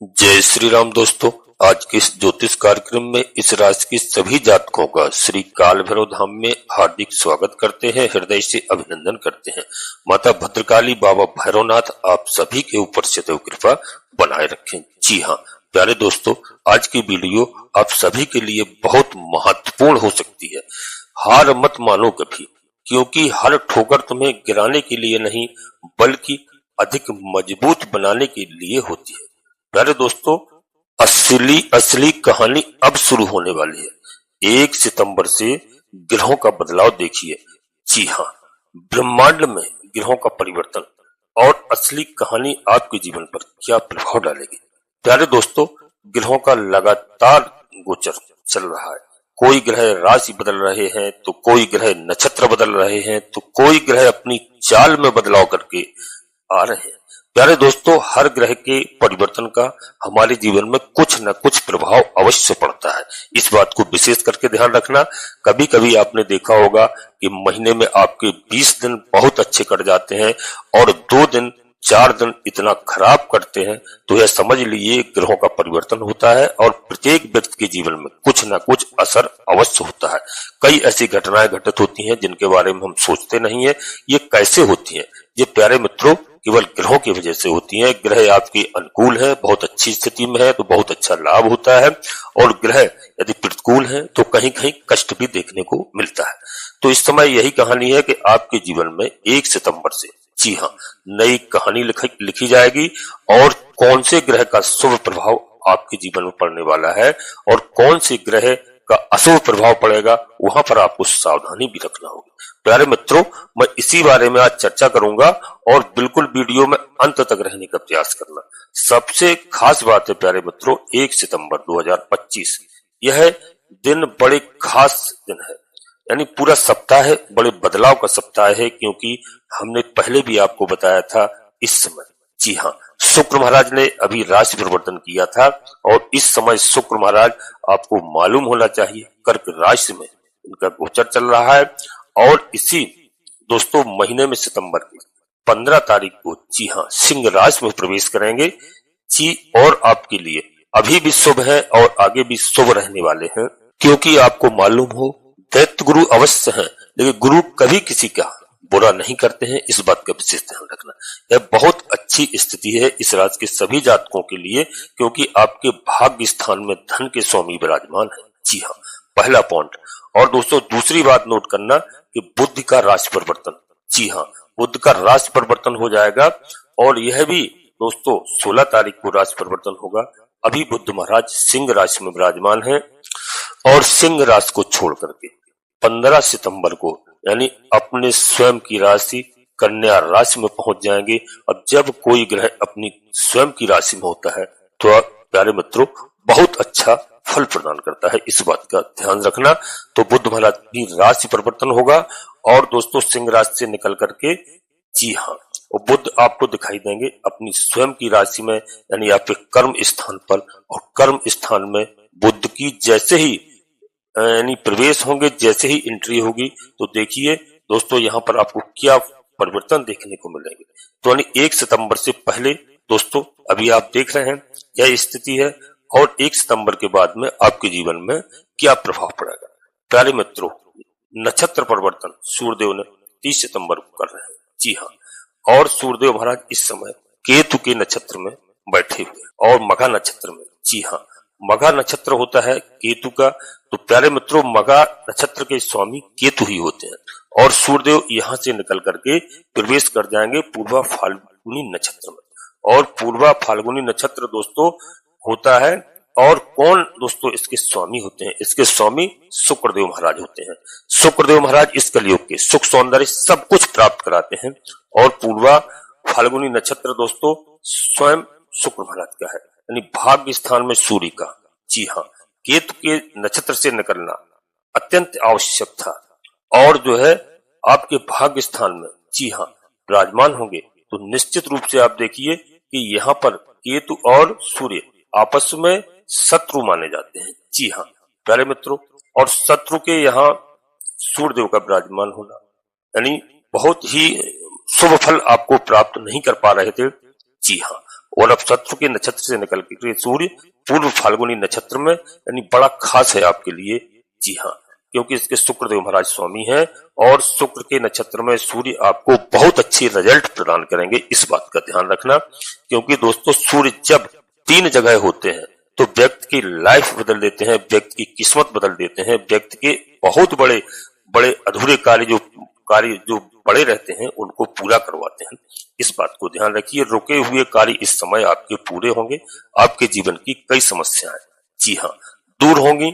जय श्री राम दोस्तों। आज के इस ज्योतिष कार्यक्रम में इस राशि के सभी जातकों का श्री काल भैरव धाम में हार्दिक स्वागत करते हैं, हृदय से अभिनंदन करते हैं। माता भद्रकाली, बाबा भैरवनाथ आप सभी के ऊपर सदैव कृपा बनाए रखें। जी हाँ प्यारे दोस्तों, आज की वीडियो आप सभी के लिए बहुत महत्वपूर्ण हो सकती है। हार मत मानो कभी, क्योंकि हर ठोकर तुम्हें गिराने के लिए नहीं बल्कि अधिक मजबूत बनाने के लिए होती है। प्यारे दोस्तों, असली कहानी अब शुरू होने वाली है। 1 सितंबर से ग्रहों का बदलाव देखिए। जी हाँ, ब्रह्मांड में ग्रहों का परिवर्तन और असली कहानी आपके जीवन पर क्या प्रभाव डालेगी। प्यारे दोस्तों, ग्रहों का लगातार गोचर चल रहा है। कोई ग्रह राशि बदल रहे हैं तो कोई ग्रह नक्षत्र बदल रहे हैं तो कोई ग्रह अपनी चाल में बदलाव करके आ रहे हैं। प्यारे दोस्तों, हर ग्रह के परिवर्तन का हमारे जीवन में कुछ न कुछ प्रभाव अवश्य पड़ता है। इस बात को विशेष करके ध्यान रखना। कभी कभी आपने देखा होगा कि महीने में आपके 20 दिन बहुत अच्छे कट जाते हैं और 2 दिन 4 दिन इतना खराब करते हैं, तो यह समझ लीजिए ग्रहों का परिवर्तन होता है और प्रत्येक व्यक्ति के जीवन में कुछ न कुछ असर अवश्य होता है। कई ऐसी घटनाएं घटित होती हैं जिनके बारे में हम सोचते नहीं है। ये कैसे होती है? ये प्यारे मित्रों केवल ग्रहों की वजह से होती है। ग्रह आपके अनुकूल है, बहुत अच्छी स्थिति में है तो बहुत अच्छा लाभ होता है, और ग्रह यदि प्रतिकूल है तो कहीं कहीं कष्ट भी देखने को मिलता है। तो इस समय यही कहानी है कि आपके जीवन में 1 सितंबर से, जी हाँ, नई कहानी लिखी जाएगी और कौन से ग्रह का शुभ प्रभाव आपके जीवन में पड़ने वाला है और कौन से ग्रह का अशुभ प्रभाव पड़ेगा, वहां पर आपको सावधानी भी रखना होगी। प्यारे मित्रों, मैं इसी बारे में आज चर्चा करूंगा और बिल्कुल वीडियो में अंत तक रहने का प्रयास करना। सबसे खास बात है प्यारे मित्रों, 1 सितंबर 2025 यह दिन बड़े खास दिन है। यानी पूरा सप्ताह है बड़े बदलाव का सप्ताह है, क्योंकि हमने पहले भी आपको बताया था इस समय, जी हाँ, शुक्र महाराज ने अभी राशि परिवर्तन किया था और इस समय शुक्र महाराज आपको मालूम होना चाहिए कर्क राशि में इनका गोचर चल रहा है। और इसी दोस्तों महीने में सितंबर की 15 तारीख को, जी हाँ, सिंह राशि में प्रवेश करेंगे। जी, और आपके लिए अभी भी शुभ है और आगे भी शुभ रहने वाले हैं, क्योंकि आपको मालूम हो दैत्य गुरु अवश्य हैं, लेकिन गुरु कभी किसी का बुरा नहीं करते हैं। इस बात का विशेष ध्यान रखना। यह बहुत अच्छी स्थिति है इस राशि के सभी जातकों के लिए, क्योंकि आपके भाग्य स्थान में धन के स्वामी विराजमान है। जी हाँ, पहला पॉइंट। और दोस्तों दूसरी बात नोट करना कि बुध का राशि परिवर्तन, जी हाँ, बुध का राशि परिवर्तन हो जाएगा और यह भी दोस्तों 16 तारीख को राशि परिवर्तन होगा। अभी बुध महाराज सिंह राशि में विराजमान है और सिंह राशि को छोड़ करके 15 सितंबर को यानी अपने स्वयं की राशि कन्या राशि में पहुंच जाएंगे। अब जब कोई ग्रह अपनी स्वयं की राशि में होता है तो प्यारे मित्रों बहुत अच्छा फल प्रदान करता है, इस बात का ध्यान रखना। तो बुध महाराज की राशि परिवर्तन होगा और दोस्तों सिंह राशि से निकल करके, जी हाँ, वो बुध आपको दिखाई देंगे अपनी स्वयं की राशि में, यानी आपके कर्म स्थान पर। और कर्म स्थान में बुध की जैसे ही यानी प्रवेश होंगे, जैसे ही एंट्री होगी, तो देखिए दोस्तों यहाँ पर आपको क्या परिवर्तन देखने को मिलेंगे। तो यानी 1 सितंबर से पहले दोस्तों अभी आप देख रहे हैं यह स्थिति है, और 1 सितंबर के बाद में आपके जीवन में क्या प्रभाव पड़ेगा। प्यारे मित्रों, नक्षत्र परिवर्तन सूर्यदेव ने 30 सितंबर को कर रहे हैं। जी हाँ, और सूर्यदेव महाराज इस समय केतु के नक्षत्र में बैठे हुए और मघा नक्षत्र में। जी हाँ, मघा नक्षत्र होता है केतु का, तो प्यारे मित्रों मघा नक्षत्र के स्वामी केतु ही होते हैं। और सूर्यदेव यहाँ से निकल करके प्रवेश कर जाएंगे पूर्वा फाल्गुनी नक्षत्र में। और पूर्वा फाल्गुनी नक्षत्र दोस्तों होता है, और कौन दोस्तों इसके स्वामी होते हैं? इसके स्वामी शुक्रदेव महाराज होते हैं। शुक्रदेव महाराज इस कलयुग के सुख सौंदर्य सब कुछ प्राप्त कराते हैं। और पूर्वा फाल्गुनी नक्षत्र दोस्तों स्वयं शुक्र महाराज का है, यानी भाग्य स्थान में सूर्य का। जी हाँ, केतु के नक्षत्र से निकलना अत्यंत आवश्यक था। और जो है आपके भाग्य स्थान में, जी हाँ, विराजमान होंगे, तो निश्चित रूप से आप देखिए कि यहाँ पर केतु और सूर्य आपस में शत्रु माने जाते हैं। जी हाँ प्यारे मित्रों, और शत्रु के यहाँ सूर्यदेव का विराजमान होना यानी बहुत ही शुभ फल आपको प्राप्त नहीं कर पा रहे थे। जी हाँ, और अब शत्रु के नक्षत्र से निकल के सूर्य पूर्व फाल्गुनी नक्षत्र में यानी बड़ा खास है आपके लिए। जी हाँ, क्योंकि इसके शुक्रदेव महाराज स्वामी हैं और शुक्र के नक्षत्र में सूर्य आपको बहुत अच्छे रिजल्ट प्रदान करेंगे, इस बात का ध्यान रखना। क्योंकि दोस्तों सूर्य जब 3 जगह होते हैं तो व्यक्ति की लाइफ बदल देते हैं, व्यक्ति की किस्मत बदल देते हैं, व्यक्ति के बहुत बड़े बड़े अधूरे कार्य जो बड़े रहते हैं उनको पूरा करवाते हैं। इस बात को ध्यान रखिए, रुके हुए कार्य इस समय आपके पूरे होंगे। आपके जीवन की कई समस्याएं जी हाँ दूर होंगी।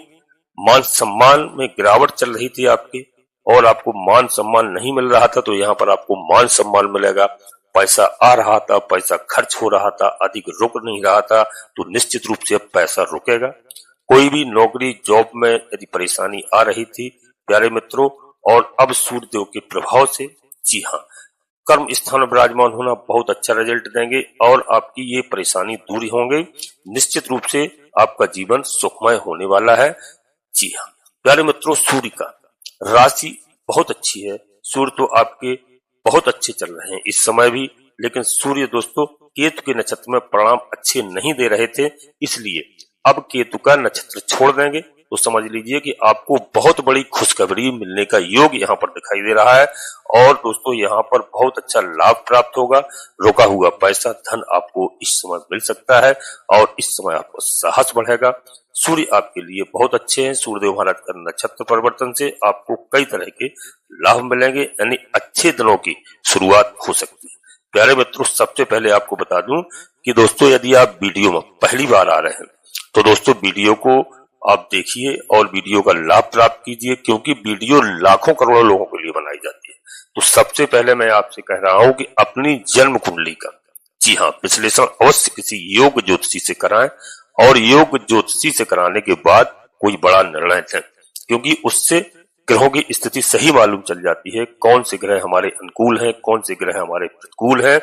मान सम्मान में गिरावट चल रही थी आपके और आपको मान सम्मान नहीं मिल रहा था, तो यहाँ पर आपको मान सम्मान मिलेगा। पैसा आ रहा था, पैसा खर्च हो रहा था, अधिक रुक नहीं रहा था, तो निश्चित रूप से अब पैसा रुकेगा। कोई भी नौकरी जॉब में यदि परेशानी आ रही थी प्यारे मित्रों, और अब सूर्य देव के प्रभाव से जी हाँ कर्म स्थान में विराजमान होना बहुत अच्छा रिजल्ट देंगे और आपकी ये परेशानी दूर होंगे। निश्चित रूप से आपका जीवन सुखमय होने वाला है। जी हाँ प्यारे मित्रों, सूर्य का राशि बहुत अच्छी है। सूर्य तो आपके बहुत अच्छे चल रहे हैं इस समय भी, लेकिन सूर्य दोस्तों केतु के नक्षत्र में परिणाम अच्छे नहीं दे रहे थे, इसलिए अब केतु का नक्षत्र छोड़ देंगे तो समझ लीजिए कि आपको बहुत बड़ी खुशखबरी मिलने का योग यहाँ पर दिखाई दे रहा है। और दोस्तों यहाँ पर बहुत अच्छा लाभ प्राप्त होगा। रुका हुआ पैसा धन आपको इस समय मिल सकता है और इस समय आपको साहस बढ़ेगा। सूर्य आपके लिए बहुत अच्छे हैं। सूर्यदेव महाराज का नक्षत्र परिवर्तन से आपको कई तरह के लाभ मिलेंगे, यानी अच्छे दिनों की शुरुआत हो सकती है। प्यारे मित्रों, सबसे पहले आपको बता दूं कि दोस्तों यदि आप वीडियो में पहली बार आ रहे हैं तो दोस्तों वीडियो को आप देखिए और वीडियो का लाभ प्राप्त कीजिए, क्योंकि वीडियो लाखों करोड़ों लोगों के लिए बनाई जाती है। तो सबसे पहले मैं आपसे कह रहा हूं कि अपनी जन्म कुंडली का जी हाँ विश्लेषण अवश्य किसी योग ज्योतिषी से कराएं और योग ज्योतिषी से कराने के बाद कोई बड़ा निर्णय लें, क्योंकि उससे ग्रहों की स्थिति सही मालूम चल जाती है। कौन से ग्रह हमारे अनुकूल हैं, कौन से ग्रह हमारे प्रतिकूल हैं।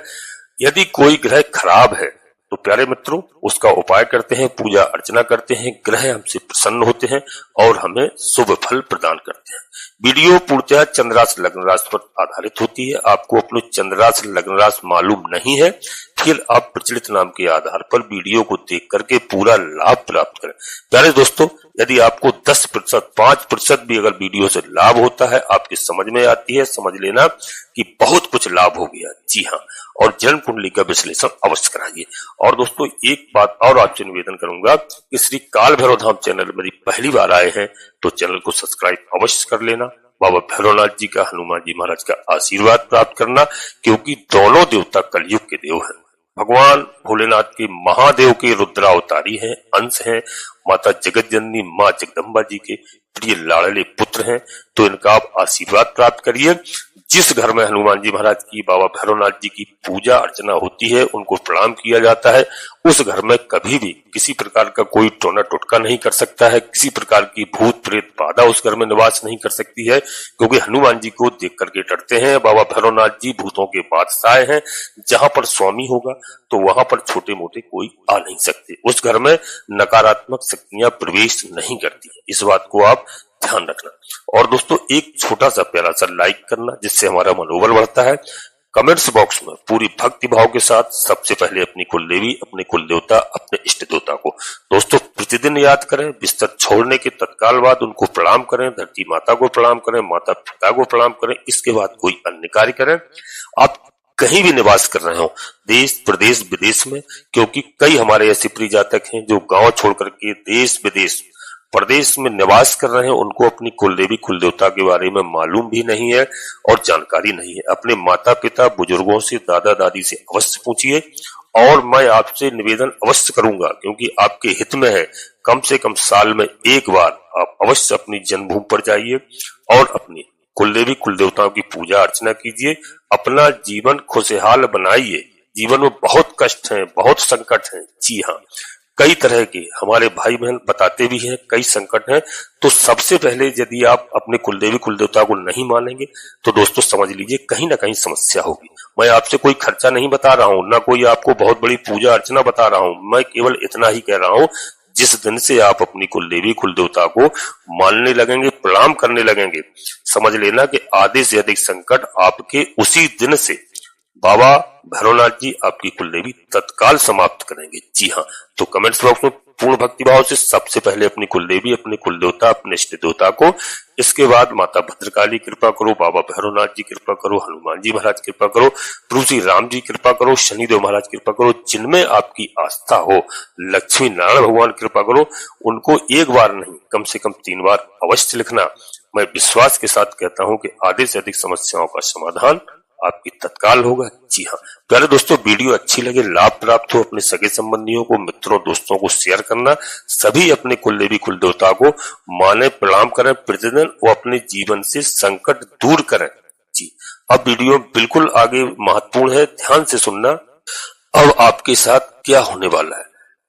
यदि कोई ग्रह खराब है तो प्यारे मित्रों उसका उपाय करते हैं, पूजा अर्चना करते हैं, ग्रह हमसे प्रसन्न होते हैं और हमें शुभ फल प्रदान करते हैं। वीडियो पूर्णतः चंद्र राशि लग्न राशि पर आधारित होती है। आपको अपनी चंद्र राशि लग्न राशि मालूम नहीं है, फिर आप प्रचलित नाम के आधार पर वीडियो को देख करके पूरा लाभ प्राप्त करें। प्यारे दोस्तों, यदि आपको 10% 5% भी अगर वीडियो से लाभ होता है, आपकी समझ में आती है, समझ लेना कि बहुत कुछ लाभ हो गया। जी हाँ, और जन्म कुंडली का विश्लेषण अवश्य कराइए। और दोस्तों एक बात और आपसे निवेदन करूंगा कि श्री काल भैरव धाम चैनल मेरी पहली बार आए हैं तो चैनल को सब्सक्राइब अवश्य कर लेना। बाबा भैरवनाथ जी का, हनुमान जी महाराज का आशीर्वाद प्राप्त करना, क्योंकि दोनों देवता कलयुग के देव हैं। भगवान भोलेनाथ के महादेव के रुद्रावतारी हैं, अंश हैं, माता जगत जननी माँ जगदम्बा जी के प्रिय लाडले पुत्र हैं। तो इनका आप आशीर्वाद प्राप्त करिए। जिस घर में हनुमान जी महाराज की, बाबा भैरवनाथ जी की पूजा अर्चना होती है, उनको प्रणाम किया जाता है, उस घर में कभी भी किसी प्रकार का कोई टोना टोटका नहीं कर सकता है। किसी प्रकार की भूत प्रेत बाधा उस घर में निवास नहीं कर सकती है, क्योंकि हनुमान जी को देख करके डरते हैं। बाबा भैरवनाथ जी भूतों के बादशाह हैं। जहां पर स्वामी होगा तो वहां पर छोटे मोटे कोई आ नहीं सकते। उस घर में नकारात्मक शक्तियां प्रवेश नहीं करती है। इस बात को आप ध्यान रखना। और दोस्तों एक छोटा सा प्यारा सा लाइक करना, जिससे हमारा मनोबल बढ़ता है। कमेंट्स बॉक्स में पूरी भक्ति भाव के साथ सबसे पहले अपनी कुल देवी, अपने कुल देवता, अपने इष्ट देवता को दोस्तों प्रतिदिन याद करें। बिस्तर छोड़ने के तत्काल बाद उनको प्रणाम करें। धरती माता को प्रणाम करें, माता पिता को प्रणाम करें। इसके बाद कोई अन्य कार्य करें। आप कहीं भी निवास कर रहे हो, देश प्रदेश विदेश में, क्योंकि कई हमारे ऐसे प्रिय जातक हैं जो गांव छोड़ करके देश विदेश प्रदेश में निवास कर रहे हैं। उनको अपनी कुल देवी कुल देवता के बारे में मालूम भी नहीं है और जानकारी नहीं है। अपने माता पिता बुजुर्गों से, दादा दादी से अवश्य पूछिए। और मैं आपसे निवेदन अवश्य करूंगा, क्योंकि आपके हित में है, कम से कम साल में एक बार आप अवश्य अपनी जन्मभूमि पर जाइए और अपनी कुल देवी कुल देवताओं की पूजा अर्चना कीजिए। अपना जीवन खुशहाल बनाइए। जीवन में बहुत कष्ट हैं, बहुत संकट हैं। जी हाँ, कई तरह के हमारे भाई बहन बताते भी हैं, कई संकट हैं। तो सबसे पहले यदि आप अपने कुलदेवी कुल देवता को नहीं मानेंगे तो दोस्तों समझ लीजिए कहीं ना कहीं समस्या होगी। मैं आपसे कोई खर्चा नहीं बता रहा हूं, ना कोई आपको बहुत बड़ी पूजा अर्चना बता रहा हूं। मैं केवल इतना ही कह रहा हूं, जिस दिन से आप अपनी कुल देवी कुल देवता को मानने लगेंगे, प्रणाम करने लगेंगे, समझ लेना कि आधे से अधिक संकट आपके उसी दिन से बाबा भैरवनाथ जी आपकी कुलदेवी तत्काल समाप्त करेंगे। जी हाँ, तो कमेंट्स बॉक्स में पूर्ण भक्ति भाव से सबसे पहले अपनी कुलदेवी, अपने कुलदेवता, अपने इष्ट देवता को, इसके बाद माता भद्रकाली कृपा करो, बाबा भैरवनाथ जी कृपा करो, हनुमान जी महाराज कृपा करो, प्रभु श्री राम जी कृपा करो, शनिदेव महाराज कृपा करो, जिनमें आपकी आस्था हो, लक्ष्मी नारायण भगवान कृपा करो। उनको एक बार नहीं, कम से कम 3 बार अवश्य लिखना। मैं विश्वास के साथ कहता हूं कि आधे से अधिक समस्याओं का समाधान आपकी तत्काल होगा। जी हाँ प्यारे दोस्तों, वीडियो अच्छी लगे, लाभ प्राप्त हो, अपने सगे संबंधियों को, मित्रों, दोस्तों को शेयर करना। सभी अपने कुलदेवी कुलदेवता को माने, प्रणाम करें प्रतिदिन और अपने जीवन से संकट दूर करें। जी, अब वीडियो बिल्कुल आगे महत्वपूर्ण है, ध्यान से सुनना। अब आपके साथ क्या होने वाला है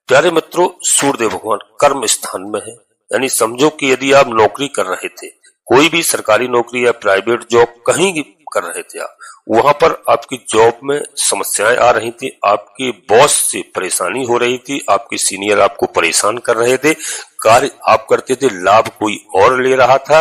प्यारे मित्रों, सूर्यदेव भगवान कर्म स्थान में है। यानी समझो कि यदि आप नौकरी कर रहे थे, कोई भी सरकारी नौकरी या प्राइवेट जॉब कहीं भी कर रहे थे आप, वहां पर आपकी जॉब में समस्याएं आ रही थी, आपके बॉस से परेशानी हो रही थी, आपके सीनियर आपको परेशान कर रहे थे, कार्य आप करते थे, लाभ कोई और ले रहा था।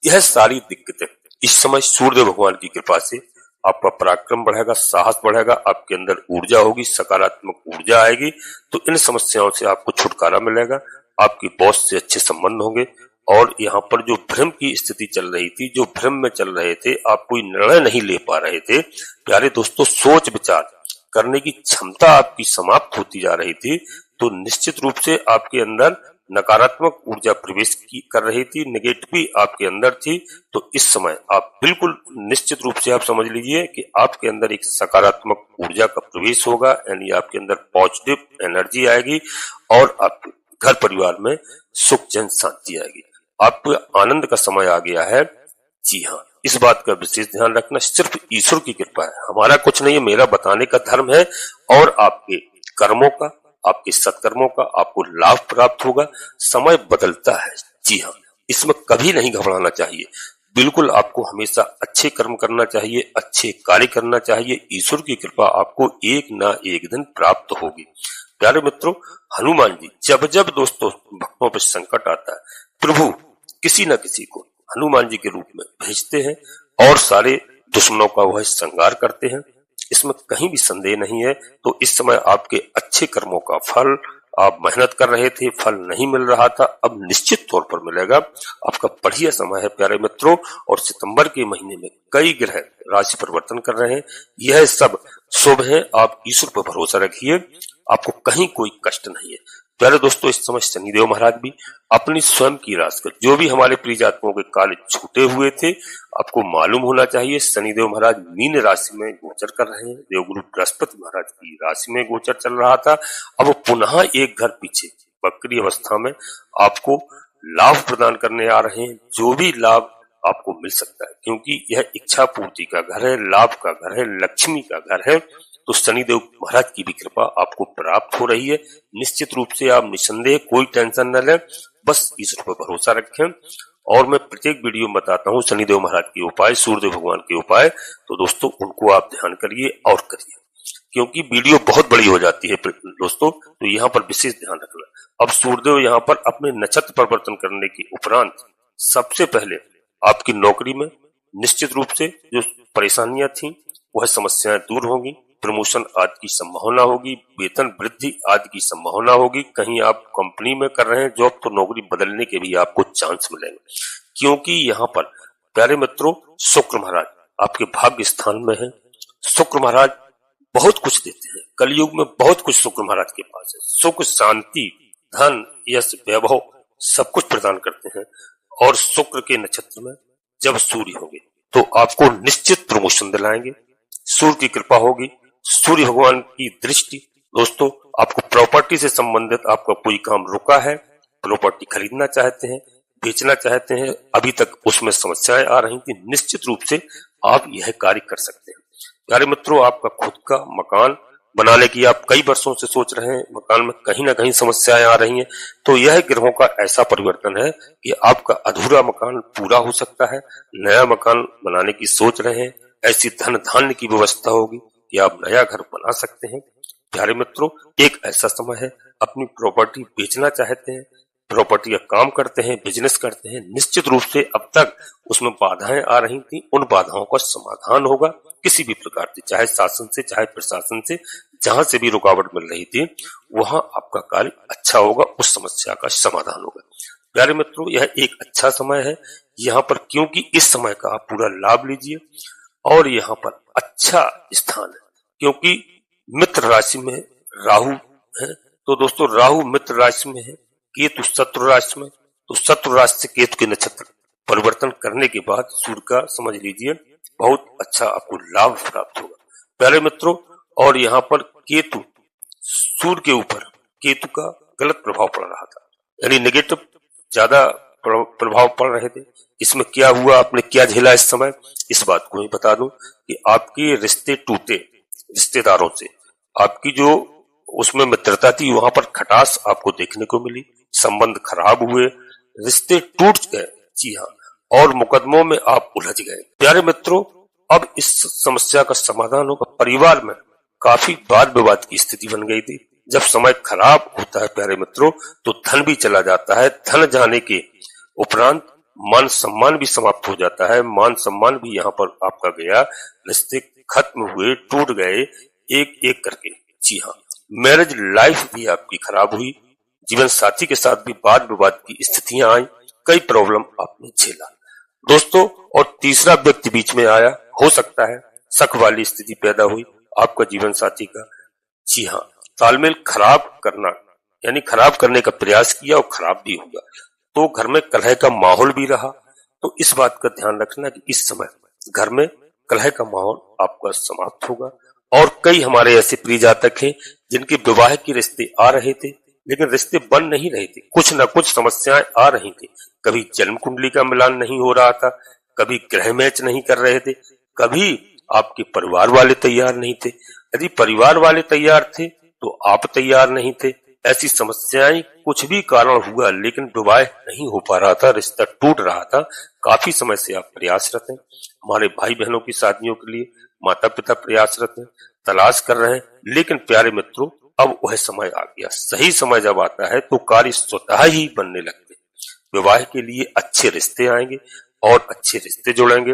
यह सारी दिक्कतें इस समय सूर्यदेव भगवान की कृपा से आपका पराक्रम बढ़ेगा, साहस बढ़ेगा, आपके अंदर ऊर्जा होगी, सकारात्मक ऊर्जा आएगी। तो इन समस्याओं से आपको छुटकारा मिलेगा, आपकी बॉस से अच्छे संबंध होंगे। और यहाँ पर जो भ्रम की स्थिति चल रही थी, जो भ्रम में चल रहे थे, आप कोई निर्णय नहीं ले पा रहे थे, प्यारे दोस्तों, सोच विचार करने की क्षमता आपकी समाप्त होती जा रही थी, तो निश्चित रूप से आपके अंदर नकारात्मक ऊर्जा प्रवेश कर रही थी, नेगेटिव आपके अंदर थी। तो इस समय आप बिल्कुल निश्चित रूप से आप समझ लीजिए कि आपके अंदर एक सकारात्मक ऊर्जा का प्रवेश होगा, यानी आपके अंदर पॉजिटिव एनर्जी आएगी और आपके घर परिवार में सुख चैन शांति आएगी। आपको आनंद का समय आ गया है। जी हाँ, इस बात का विशेष ध्यान रखना, सिर्फ ईश्वर की कृपा है, हमारा कुछ नहीं है, मेरा बताने का धर्म है। और आपके कर्मों का, आपके सत्कर्मों का आपको लाभ प्राप्त होगा। समय बदलता है, जी हाँ, इसमें कभी नहीं घबराना चाहिए। बिल्कुल आपको हमेशा अच्छे कर्म करना चाहिए, अच्छे कार्य करना चाहिए। ईश्वर की कृपा आपको एक ना एक दिन प्राप्त होगी। प्यारे मित्रों, हनुमान जी जब जब दोस्तों भक्तों पर संकट आता है, प्रभु किसी न किसी को हनुमान जी के रूप में भेजते हैं और सारे दुश्मनों का वह संहार करते हैं। इसमें कहीं भी संदेह नहीं है। तो इस समय आपके अच्छे कर्मों का फल, आप मेहनत कर रहे थे, फल नहीं मिल रहा था, अब निश्चित तौर पर मिलेगा। आपका बढ़िया समय है प्यारे मित्रों। और सितंबर के महीने में कई ग्रह राशि परिवर्तन कर रहे हैं, यह सब शुभ है। आप ईश्वर पर भरोसा रखिए, आपको कहीं कोई कष्ट नहीं है। प्यारे दोस्तों, इस समय शनिदेव महाराज भी अपनी स्वयं की राशि का, जो भी हमारे प्रिय जातकों के कार्य छूटे हुए थे, आपको मालूम होना चाहिए, शनिदेव महाराज मीन राशि में गोचर कर रहे हैं। देवगुरु बृहस्पति महाराज की राशि में गोचर चल रहा था, अब पुनः एक घर पीछे वक्री अवस्था में आपको लाभ प्रदान करने आ रहे हैं। जो भी लाभ आपको मिल सकता है, क्योंकि यह इच्छा पूर्ति का घर है, लाभ का घर है, लक्ष्मी का घर है। तो शनिदेव महाराज की भी कृपा आपको प्राप्त हो रही है। निश्चित रूप से आप निसंदेह कोई टेंशन न लें, बस ईश्वर पर भरोसा रखें। और मैं प्रत्येक वीडियो में बताता हूँ शनिदेव महाराज के उपाय, सूर्यदेव भगवान के उपाय, तो दोस्तों उनको आप ध्यान करिए और करिए, क्योंकि वीडियो बहुत बड़ी हो जाती है दोस्तों, तो यहाँ पर विशेष ध्यान रखना। अब सूर्यदेव यहाँ पर अपने नक्षत्र परिवर्तन करने के उपरांत सबसे पहले आपकी नौकरी में निश्चित रूप से जो परेशानियां थी वह समस्याएं दूर होंगी, प्रमोशन आदि की संभावना होगी, वेतन वृद्धि आदि की संभावना होगी। कहीं आप कंपनी में कर रहे हैं जॉब, तो नौकरी बदलने के भी आपको चांस मिलेंगे, क्योंकि यहाँ पर प्यारे मित्रों शुक्र महाराज आपके भाग्य स्थान में है। शुक्र महाराज बहुत कुछ देते हैं, कलयुग में बहुत कुछ शुक्र महाराज के पास है। सुख, शांति, धन, यश, वैभव सब कुछ प्रदान करते हैं। और शुक्र के नक्षत्र में जब सूर्य होंगे तो आपको निश्चित प्रमोशन दिलाएंगे, सूर्य की कृपा होगी, सूर्य भगवान की दृष्टि। दोस्तों, आपको प्रॉपर्टी से संबंधित आपका कोई काम रुका है, प्रॉपर्टी खरीदना चाहते हैं, बेचना चाहते हैं, अभी तक उसमें समस्याएं आ रही थी, निश्चित रूप से आप यह कार्य कर सकते हैं। प्यारे मित्रों, आपका खुद का मकान बनाने की आप कई वर्षों से सोच रहे हैं, मकान में कहीं ना कहीं समस्याएं आ रही हैं, तो यह ग्रहों का ऐसा परिवर्तन है कि आपका अधूरा मकान पूरा हो सकता है। नया मकान बनाने की सोच रहे हैं, ऐसी धन धान्य की व्यवस्था होगी कि आप नया घर बना सकते हैं। प्यारे मित्रों, एक ऐसा समय है, अपनी प्रॉपर्टी बेचना चाहते हैं, प्रॉपर्टी का काम करते हैं, बिजनेस करते हैं, निश्चित रूप से अब तक उसमें बाधाएं आ रही थी, उन बाधाओं का समाधान होगा किसी भी प्रकार से, चाहे शासन से, चाहे प्रशासन से, जहां से भी रुकावट मिल रही थी वहां आपका कार्य अच्छा होगा, उस समस्या का समाधान होगा। प्यारे मित्रों, यह एक अच्छा समय है यहाँ पर, क्योंकि इस समय का आप पूरा लाभ लीजिए। और यहाँ पर अच्छा स्थान है क्योंकि मित्र राशि में राहु है, तो दोस्तों राहु मित्र राशि में है, केतु शत्रु राशि में, तो शत्रु राशि से केतु के नक्षत्र परिवर्तन करने के बाद सूर्य का समझ लीजिए बहुत अच्छा आपको लाभ प्राप्त होगा प्यारे मित्रों। और यहाँ पर केतु, सूर्य के ऊपर केतु का गलत प्रभाव पड़ रहा था, यानी नेगेटिव ज्यादा प्रभाव पड़ रहे थे। इसमें क्या हुआ, आपने क्या झेला इस समय, इस बात को ही बता दूं कि आपके रिश्ते टूटे रिश्तेदारों से, आपकी जो उसमें मित्रता थी वहां पर खटास आपको देखने को मिली, संबंध खराब हुए, रिश्ते टूट गए, जी हाँ, और मुकदमों में आप उलझ गए। प्यारे मित्रों, अब इस समस्या का समाधान होगा। परिवार में काफी वाद विवाद की स्थिति बन गई थी। जब समय खराब होता है प्यारे मित्रों तो धन भी चला जाता है, धन जाने के उपरांत मान सम्मान भी समाप्त हो जाता है, मान सम्मान भी यहाँ पर आपका गया, रिश्ते खत्म हुए, टूट गए एक एक करके, जी हाँ। मैरिज लाइफ भी आपकी खराब हुई, जीवन साथी के साथ भी वाद विवाद की स्थितियां आई, कई प्रॉब्लम आपने झेला दोस्तों। और तीसरा व्यक्ति बीच में आया, हो सकता है शक वाली स्थिति पैदा हुई आपका जीवन साथी का, जी हाँ। तालमेल खराब करना यानी खराब करने का प्रयास किया और खराब भी हुआ, तो घर में कलह का माहौल भी रहा। तो इस बात का ध्यान रखना कि इस समय घर में कलह का माहौल आपका समाप्त होगा। और कई हमारे ऐसे प्रिय जातक हैं जिनके विवाह के रिश्ते आ रहे थे लेकिन रिश्ते बन नहीं रहे थे, कुछ न कुछ समस्याएं आ रही थी। कभी जन्म कुंडली का मिलान नहीं हो रहा था, कभी ग्रह मैच नहीं कर रहे थे, कभी आपके परिवार वाले तैयार नहीं थे, यदि परिवार वाले तैयार थे तो आप तैयार नहीं थे। ऐसी समस्याएं कुछ भी कारण हुआ लेकिन विवाह नहीं हो पा रहा था, रिश्ता टूट रहा था। काफी समय से आप प्रयासरत हैं, हमारे भाई बहनों की शादियों के लिए माता पिता प्रयासरत हैं, तलाश कर रहे हैं, लेकिन प्यारे मित्रों अब वह समय आ गया। सही समय जब आता है तो कार्य स्वतः ही बनने लगते हैं। विवाह के लिए अच्छे रिश्ते आएंगे और अच्छे रिश्ते जुड़ेंगे।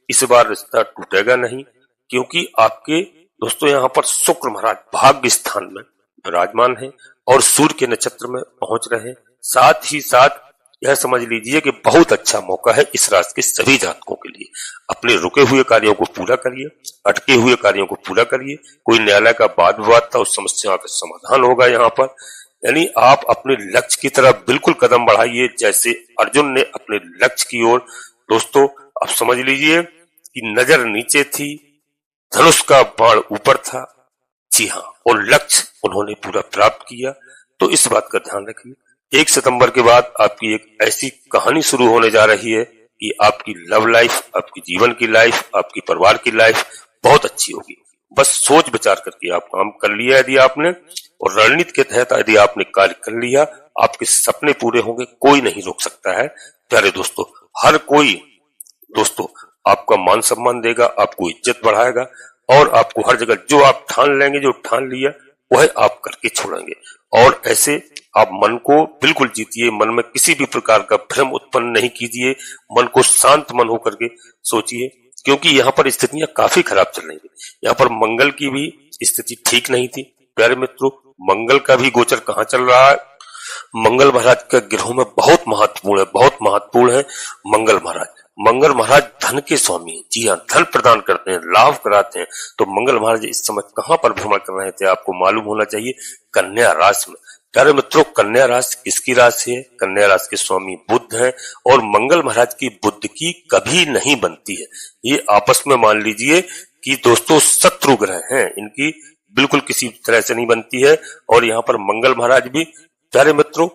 इस बार रिश्ता टूटेगा नहीं, क्योंकि आपके दोस्तों यहाँ पर शुक्र महाराज भाग्य स्थान में विराजमान है और सूर्य के नक्षत्र में पहुंच रहे हैं। साथ ही साथ यह समझ लीजिए कि बहुत अच्छा मौका है इस राशि के सभी जातकों के लिए। अपने रुके हुए कार्यों को पूरा करिए, अटके हुए कार्यों को पूरा करिए। कोई न्यायालय का वाद विवाद था, उस समस्या का समाधान होगा यहाँ पर। यानी आप अपने लक्ष्य की तरफ बिल्कुल कदम बढ़ाइए, जैसे अर्जुन ने अपने लक्ष्य की ओर। दोस्तों आप समझ लीजिए कि नजर नीचे थी, धनुष का बाण ऊपर था, जी हाँ, और लक्ष्य उन्होंने पूरा प्राप्त किया। तो इस बात का ध्यान रखिए। 1 सितंबर के बाद आपकी एक ऐसी कहानी शुरू होने जा रही है कि आपकी लव लाइफ, आपकी जीवन की लाइफ, आपकी परिवार की लाइफ बहुत अच्छी होगी। बस सोच विचार करके आप काम कर लिया यदि आपने, और रणनीति के तहत यदि आपने कार्य कर लिया, आपके सपने पूरे होंगे, कोई नहीं रोक सकता है। प्यारे दोस्तों, हर कोई दोस्तों आपका मान सम्मान देगा, आपको इज्जत बढ़ाएगा, और आपको हर जगह जो आप ठान लेंगे, जो ठान लिया वह आप करके छोड़ेंगे। और ऐसे आप मन को बिल्कुल जीतिए, मन में किसी भी प्रकार का भ्रम उत्पन्न नहीं कीजिए, मन को शांत मन होकर के सोचिए, क्योंकि यहाँ पर स्थितियां काफी खराब चल रही थी। यहाँ पर मंगल की भी स्थिति ठीक नहीं थी। प्यारे मित्रों, मंगल का भी गोचर कहाँ चल रहा है? मंगल महाराज का ग्रहों में बहुत महत्वपूर्ण है, बहुत महत्वपूर्ण है मंगल महाराज। मंगल महाराज धन के स्वामी हैं, जी हाँ, धन प्रदान करते हैं, लाभ कराते हैं। तो मंगल महाराज इस समय कहाँ पर भ्रमण कर रहे थे आपको मालूम होना चाहिए, कन्या राशि में। प्यारे मित्रों, कन्या राशि किसकी राशि है? कन्या राशि के स्वामी बुध हैं, और मंगल महाराज की बुध की कभी नहीं बनती है। ये आपस में मान लीजिए कि दोस्तों शत्रु ग्रह हैं, इनकी बिल्कुल किसी तरह से नहीं बनती है। और यहाँ पर मंगल महाराज भी प्यारे मित्रों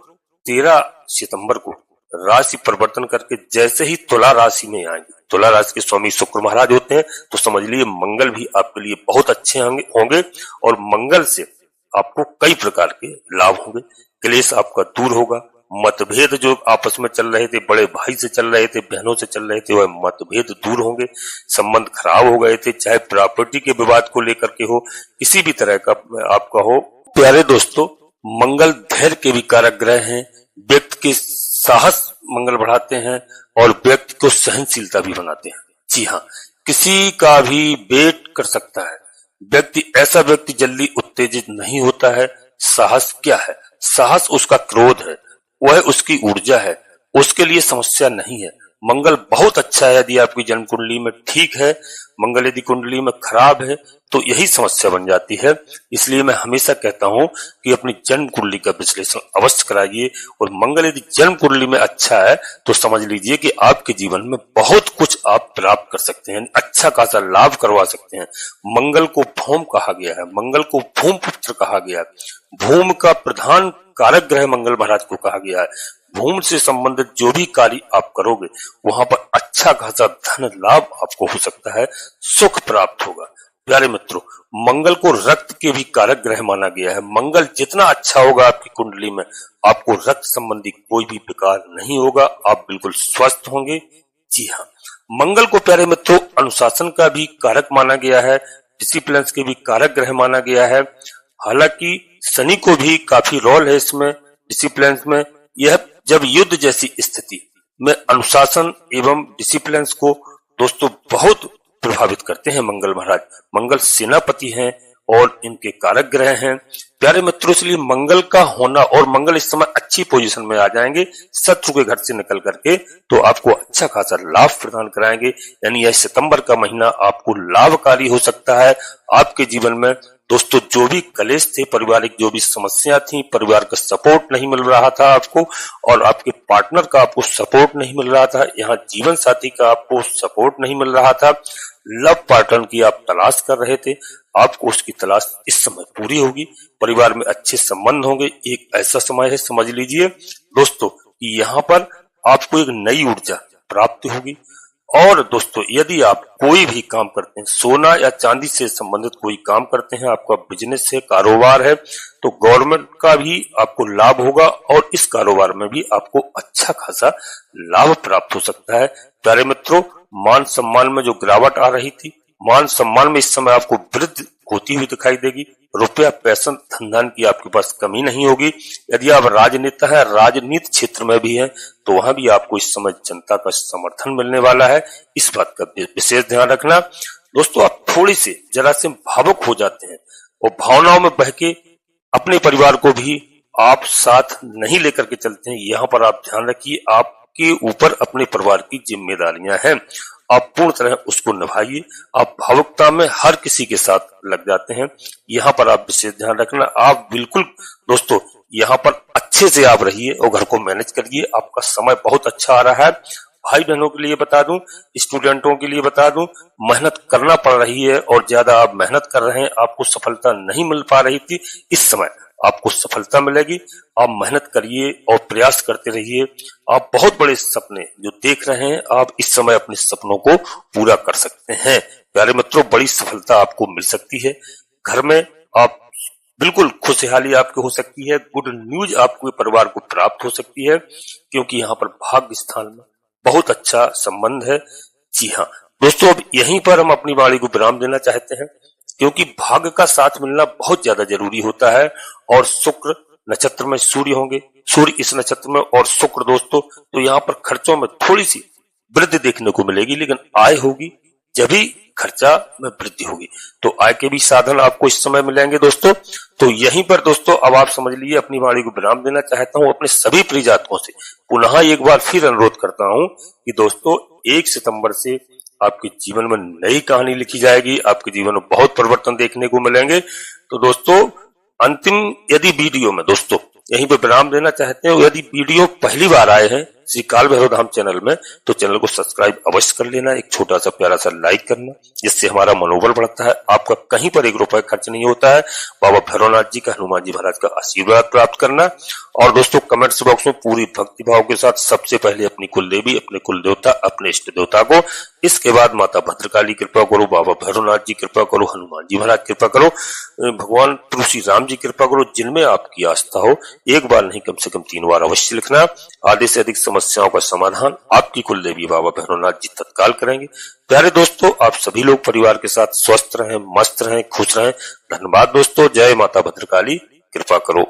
13 सितंबर को राशि परिवर्तन करके जैसे ही तुला राशि में आएंगे, तुला राशि के स्वामी शुक्र महाराज होते हैं, तो समझ लीजिए मंगल भी आपके लिए बहुत अच्छे होंगे, और मंगल से आपको कई प्रकार के लाभ होंगे। क्लेश आपका दूर होगा, मतभेद जो आपस में चल रहे थे, बड़े भाई से चल रहे थे, बहनों से चल रहे थे, वह मतभेद दूर होंगे। संबंध खराब हो गए थे, चाहे प्रॉपर्टी के विवाद को लेकर के हो, किसी भी तरह का आपका हो। प्यारे दोस्तों, मंगल धैर्य के भी कारक ग्रह हैं, व्यक्ति के साहस मंगल बढ़ाते हैं और व्यक्ति को सहनशीलता भी बनाते हैं। जी हाँ, किसी का भी वेट कर सकता है। ऐसा व्यक्ति जल्दी उत्तेजित नहीं होता है। साहस क्या है? साहस उसका क्रोध है, वह उसकी ऊर्जा है, उसके लिए समस्या नहीं है। मंगल बहुत अच्छा है यदि आपकी जन्म कुंडली में ठीक है। मंगल यदि कुंडली में खराब है तो यही समस्या बन जाती है। इसलिए मैं हमेशा कहता हूं कि अपनी जन्म कुंडली का विश्लेषण अवश्य कराइए। और मंगल यदि जन्म कुंडली में अच्छा है तो समझ लीजिए कि आपके जीवन में बहुत कुछ आप प्राप्त कर सकते हैं, अच्छा खासा लाभ करवा सकते हैं। मंगल को भौम कहा गया है, मंगल को भूमपुत्र कहा गया है। भूम का प्रधान कारक ग्रह मंगल महाराज को कहा गया है। भूमि से संबंधित जो भी कार्य आप करोगे वहां पर अच्छा खासा धन लाभ आपको हो सकता है, सुख प्राप्त होगा। प्यारे मित्रों, मंगल को रक्त के भी कारक ग्रह माना गया है। मंगल जितना अच्छा होगा आपकी कुंडली में, आपको रक्त संबंधी कोई भी विकार नहीं होगा, आप बिल्कुल स्वस्थ होंगे। जी हाँ, मंगल को प्यारे मित्रों अनुशासन का भी कारक माना गया है, डिसिप्लिन के भी कारक ग्रह माना गया है। हालांकि शनि को भी काफी रोल है इसमें, डिसिप्लिन में। यह जब युद्ध जैसी स्थिति में अनुशासन एवं डिसिप्लिन को दोस्तों बहुत प्रभावित करते हैं मंगल महाराज। मंगल सेनापति हैं और इनके कारक ग्रह हैं। प्यारे मित्रों, इसलिए मंगल का होना, और मंगल इस समय अच्छी पोजीशन में आ जाएंगे शत्रु के घर से निकल करके, तो आपको अच्छा खासा लाभ प्रदान कराएंगे। यानी यह सितंबर का महीना आपको लाभकारी हो सकता है। आपके जीवन में दोस्तों जो भी कलेश थे, पारिवारिक जो भी समस्या थी, परिवार का सपोर्ट नहीं मिल रहा था आपको, और आपके पार्टनर का आपको सपोर्ट नहीं मिल रहा था, यहाँ जीवन साथी का आपको सपोर्ट नहीं मिल रहा था, लव पार्टनर की आप तलाश कर रहे थे, आपको उसकी तलाश इस समय पूरी होगी। परिवार में अच्छे संबंध होंगे। एक ऐसा समय है, समझ लीजिए दोस्तों, कि यहाँ पर आपको एक नई ऊर्जा प्राप्त होगी। और दोस्तों यदि आप कोई भी काम करते हैं, सोना या चांदी से संबंधित कोई काम करते हैं, आपका बिजनेस है, कारोबार है, तो गवर्नमेंट का भी आपको लाभ होगा और इस कारोबार में भी आपको अच्छा खासा लाभ प्राप्त हो सकता है। प्यारे मित्रों, मान सम्मान में जो गिरावट आ रही थी, मान सम्मान में इस समय आपको वृद्धि होती हुई दिखाई देगी। रुपया पैसा धन की आपके पास कमी नहीं होगी। यदि आप राजनेता हैं, राजनीति क्षेत्र में भी हैं, तो वहां भी आपको इस समय जनता का समर्थन मिलने वाला है। इस बात का विशेष ध्यान रखना। दोस्तों, आप थोड़ी से जरा से भावुक हो जाते हैं और भावनाओं में बह के अपने परिवार को भी आप साथ नहीं लेकर के चलते हैं। यहाँ पर आप ध्यान रखिए, आपके ऊपर अपने परिवार की जिम्मेदारियां हैं, आप पूर्ण तरह उसको निभाइए। आप भावुकता में हर किसी के साथ लग जाते हैं, यहाँ पर आप विशेष ध्यान रखना। आप बिल्कुल दोस्तों यहाँ पर अच्छे से आप रहिए और घर को मैनेज करिए। आपका समय बहुत अच्छा आ रहा है। भाई बहनों के लिए बता दूं, स्टूडेंटों के लिए बता दूं, मेहनत करना पड़ रही है और ज्यादा आप मेहनत कर रहे हैं, आपको सफलता नहीं मिल पा रही थी, इस समय आपको सफलता मिलेगी। आप मेहनत करिए और प्रयास करते रहिए। आप बहुत बड़े सपने जो देख रहे हैं, आप इस समय अपने सपनों को पूरा कर सकते हैं। प्यारे मित्रों, बड़ी सफलता आपको मिल सकती है। घर में आप बिल्कुल खुशहाली आपकी हो सकती है। गुड न्यूज आपके परिवार को प्राप्त हो सकती है, क्योंकि यहाँ पर भाग्य स्थान में बहुत अच्छा संबंध है। जी हाँ दोस्तों, अब यहीं पर हम अपनी वाणी को विराम देना चाहते हैं, क्योंकि भाग्य का साथ मिलना बहुत ज्यादा जरूरी होता है। और शुक्र नक्षत्र में सूर्य होंगे, सूर्य इस नक्षत्र में और शुक्र दोस्तों, तो यहाँ पर खर्चों में थोड़ी सी वृद्धि देखने को मिलेगी, लेकिन आय होगी जब भी खर्चा में वृद्धि होगी। तो आय के भी साधन आपको इस समय मिलेंगे दोस्तों। तो यहीं पर दोस्तों अब आप समझ लीजिए, अपनी वाणी को विराम देना चाहता हूं। अपने सभी प्रिय जातकों से पुनः एक बार फिर अनुरोध करता हूं कि दोस्तों 1 सितंबर से आपके जीवन में नई कहानी लिखी जाएगी। आपके जीवन में बहुत परिवर्तन देखने को मिलेंगे। तो दोस्तों अंतिम यदि वीडियो में दोस्तों यहीं पे विराम देना चाहते हैं, यदि वीडियो पहली बार आए हैं श्री काल भैरव धाम चैनल में, तो चैनल को सब्सक्राइब अवश्य कर लेना, एक छोटा सा प्यारा सा लाइक करना, जिससे हमारा मनोबल बढ़ता है। आपका कहीं पर 1 रुपए खर्च नहीं होता है। बाबा भैरवनाथ जी का, हनुमान जी महाराज का आशीर्वाद प्राप्त करना। और दोस्तों कमेंट्स बॉक्स में पूरी भक्ति भाव के साथ सबसे पहले अपनी कुल देवी, अपने कुल देवता, अपने इष्ट देवता को, इसके बाद माता भद्रकाली कृपा करो, बाबा भैरवनाथ जी कृपा करो, हनुमान जी महाराज कृपा करो, भगवान तुलसी राम जी कृपा करो। जिनमें आपकी आस्था हो, एक बार नहीं कम से कम 3 बार अवश्य लिखना। आधे से अधिक समस्याओं का समाधान आपकी कुल देवी बाबा भैरवनाथ जी तत्काल करेंगे। प्यारे दोस्तों, आप सभी लोग परिवार के साथ स्वस्थ रहें, मस्त रहें, खुश रहें। धन्यवाद दोस्तों। जय माता भद्रकाली, कृपा करो।